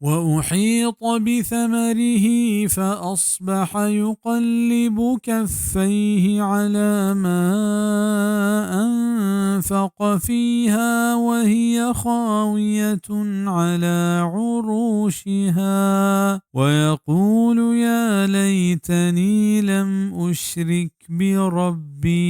وأحيط بثمره فأصبح يقلب كفيه على ما أنفق فيها وهي خاوية على عروشها ويقول يا ليتني لم أشرك بربي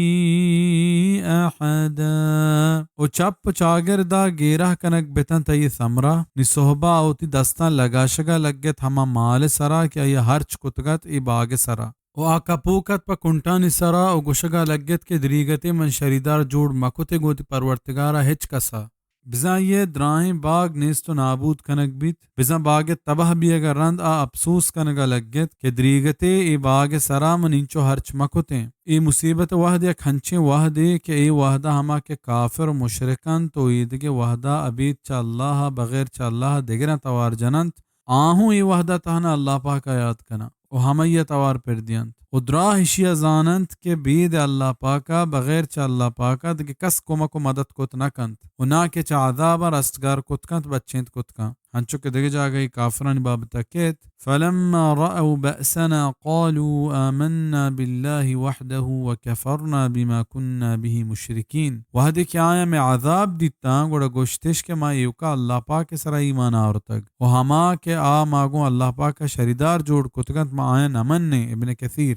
أحدا. او چپ چاگردا گیرہ کنک بتن تی ثمرہ نی صحبہ اوتی دستان لگاشگا لگت ہما مال سرا کہ ای ہرچ کتگت ای باگ سرا او آکا پوکت پا کنٹانی سرا او گشگا لگت کے دریگتے من شریدار جوڑ مکتے گوتی پرورتگارا ہچ کسا بزا یہ دراہیں باغ نیست و نابود کنک بیت بزا باغ تباہ بھی اگر رند افسوس کنگا لگت کہ دریگتے ای باغ سرا من انچو ہرچ مکتیں ای مصیبت وحدے کھنچیں وحدے کہ ای وحدہ ہما کے کافر و مشرکن تو ایدگے وحدہ ابید چا اللہ بغیر چا اللہ دگرہ توار جننت آہوں ای وحدہ تہنا اللہ پاک یاد کنا و ہمیہ توار پر دیانت و درا ہشیا زاننت کہ بید اللہ پاکا بغیر چا اللہ پاکا دکہ کس کمک و مدد کت نکنت و نا کہ چا عذابا رستگار کتکنت بچینت کتکا ہنچو کہ دگے جا گئی کافران بابتا کیت فلما رأوا بأسنا قالوا آمنا بالله وحده وكفرنا بما كنا به مشركين وحدے کہ آیا میں عذاب دیتا گوڑا گوشتش کہ ما یوکا اللہ پاک سر ایمان آورتگ و ہما کہ آ ماگو اللہ پاک شریدار جوڑ کتگت ما آیا نمن نے ابن کثیر